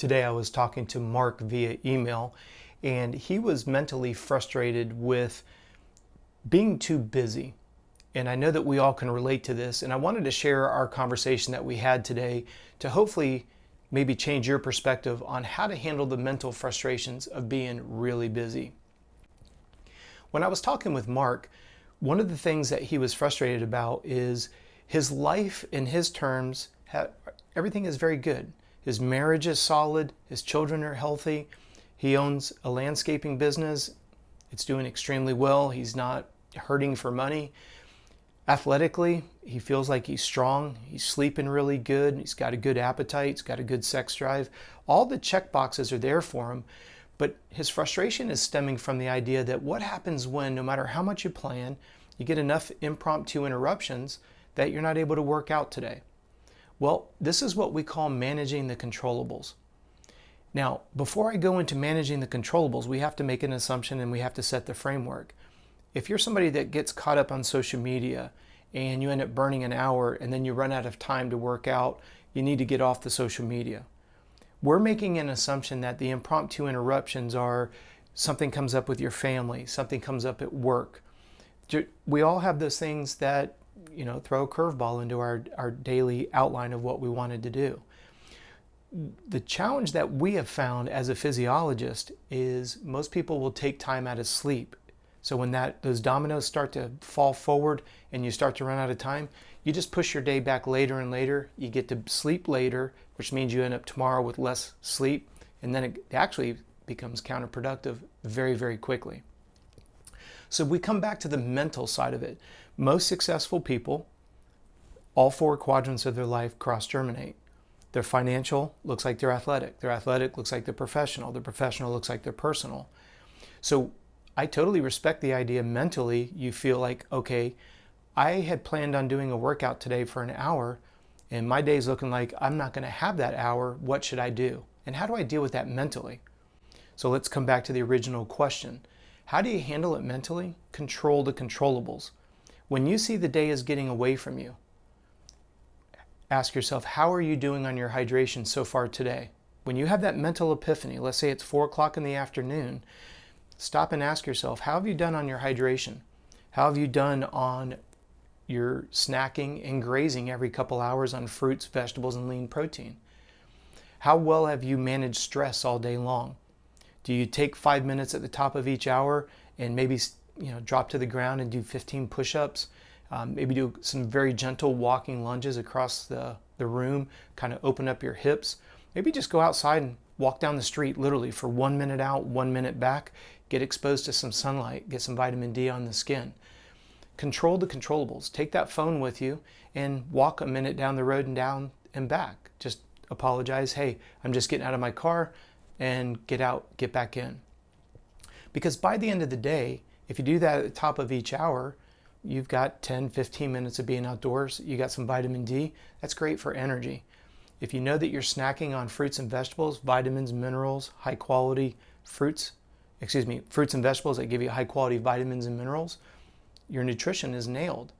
Today I was talking to Mark via email, and he was mentally frustrated with being too busy. And I know that we all can relate to this, and I wanted to share our conversation that we had today to hopefully maybe change your perspective on how to handle the mental frustrations of being really busy. When I was talking with Mark, one of the things that he was frustrated about is his life in his terms, everything is very good. His marriage is solid, his children are healthy, he owns a landscaping business, it's doing extremely well, he's not hurting for money. Athletically, he feels like he's strong, he's sleeping really good, he's got a good appetite, he's got a good sex drive. All the check boxes are there for him, but his frustration is stemming from the idea that what happens when, no matter how much you plan, you get enough impromptu interruptions that you're not able to work out today. Well, this is what we call managing the controllables. Now, before I go into managing the controllables, we have to make an assumption and we have to set the framework. If you're somebody that gets caught up on social media and you end up burning an hour and then you run out of time to work out, you need to get off the social media. We're making an assumption that the impromptu interruptions are something comes up with your family, something comes up at work. We all have those things that throw a curveball into our daily outline of what we wanted to do. The challenge that we have found as a physiologist is most people will take time out of sleep. So when those dominoes start to fall forward and you start to run out of time, you just push your day back later and later. You get to sleep later, which means you end up tomorrow with less sleep, and then it actually becomes counterproductive very, very quickly. So we come back to the mental side of it. Most successful people, all four quadrants of their life cross-germinate. Their financial looks like their athletic looks like their professional looks like their personal. So I totally respect the idea mentally you feel like, okay, I had planned on doing a workout today for an hour and my day's looking like I'm not going to have that hour. What should I do? And how do I deal with that mentally? So let's come back to the original question. How do you handle it mentally? Control the controllables. When you see the day is getting away from you, ask yourself, how are you doing on your hydration so far today? When you have that mental epiphany, let's say it's 4 o'clock in the afternoon, stop and ask yourself, how have you done on your hydration? How have you done on your snacking and grazing every couple hours on fruits, vegetables, and lean protein? How well have you managed stress all day long? Do you take 5 minutes at the top of each hour and maybe drop to the ground and do 15 push-ups? Maybe do some very gentle walking lunges across the room, kind of open up your hips. Maybe just go outside and walk down the street literally for 1 minute out, 1 minute back, get exposed to some sunlight, get some vitamin D on the skin. Control the controllables. Take that phone with you and walk a minute down the road and down and back. Just apologize, hey, I'm just getting out of my car, and get out, get back in. Because by the end of the day, if you do that at the top of each hour, you've got 10, 15 minutes of being outdoors, you got some vitamin D, that's great for energy. If you know that you're snacking on fruits and vegetables, vitamins, minerals, high quality fruits and vegetables that give you high quality vitamins and minerals, your nutrition is nailed.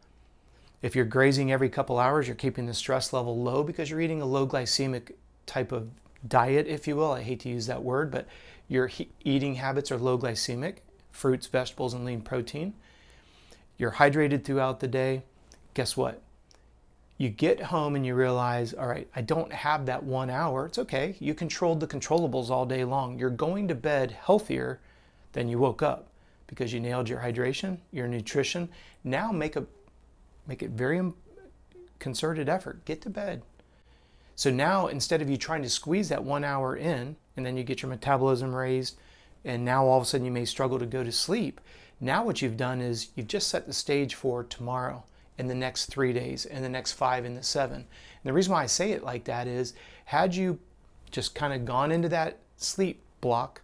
If you're grazing every couple hours, you're keeping the stress level low because you're eating a low glycemic type of diet, if you will. I hate to use that word, but your eating habits are low glycemic, fruits, vegetables, and lean protein. You're hydrated throughout the day. Guess what? You get home and you realize, all right, I don't have that 1 hour. It's okay. You controlled the controllables all day long. You're going to bed healthier than you woke up because you nailed your hydration, your nutrition. Now make it very concerted effort. Get to bed. So now, instead of you trying to squeeze that 1 hour in, and then you get your metabolism raised, and now all of a sudden you may struggle to go to sleep, now what you've done is you've just set the stage for tomorrow and the next 3 days and the next 5 and the 7. And the reason why I say it like that is, had you just kind of gone into that sleep block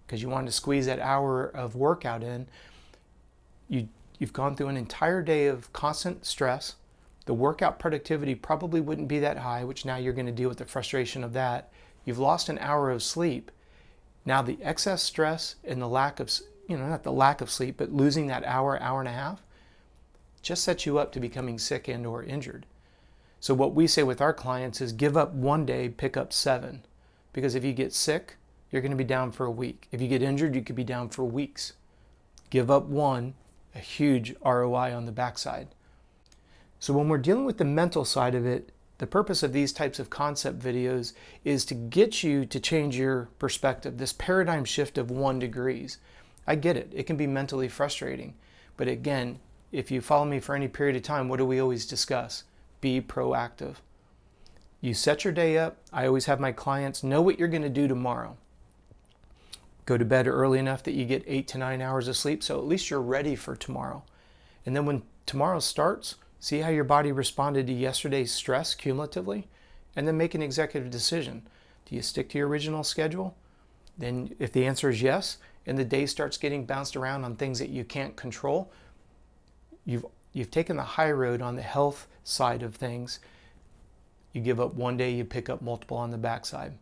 because you wanted to squeeze that hour of workout in, you've gone through an entire day of constant stress. The workout productivity probably wouldn't be that high, which now you're going to deal with the frustration of that. You've lost an hour of sleep. Now the excess stress and the lack of, not the lack of sleep, but losing that hour, hour and a half, just sets you up to becoming sick and or injured. So what we say with our clients is give up 1 day, pick up 7. because if you get sick, you're going to be down for a week. If you get injured, you could be down for weeks. Give up one, a huge ROI on the backside. So when we're dealing with the mental side of it, the purpose of these types of concept videos is to get you to change your perspective, this paradigm shift of 1 degree. I get it. It can be mentally frustrating. But again, if you follow me for any period of time, what do we always discuss? Be proactive. You set your day up. I always have my clients know what you're going to do tomorrow. Go to bed early enough that you get 8 to 9 hours of sleep, so at least you're ready for tomorrow. And then when tomorrow starts, see how your body responded to yesterday's stress cumulatively, and then make an executive decision. Do you stick to your original schedule? Then if the answer is yes, and the day starts getting bounced around on things that you can't control, you've taken the high road on the health side of things. You give up one day, you pick up multiple on the backside.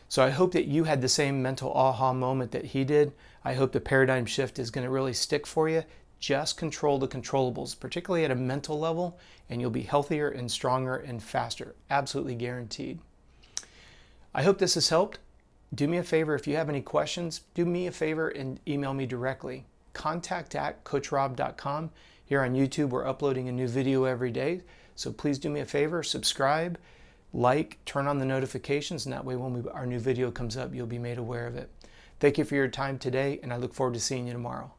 So I hope that you had the same mental aha moment that he did. I hope the paradigm shift is going to really stick for you. Just control the controllables, particularly at a mental level, and you'll be healthier and stronger and faster. Absolutely guaranteed. I hope this has helped. Do me a favor, if you have any questions, do me a favor and email me directly. contact@coachrobb.com. Here on YouTube, we're uploading a new video every day. So please do me a favor, subscribe, like, turn on the notifications, and that way when our new video comes up, you'll be made aware of it. Thank you for your time today, and I look forward to seeing you tomorrow.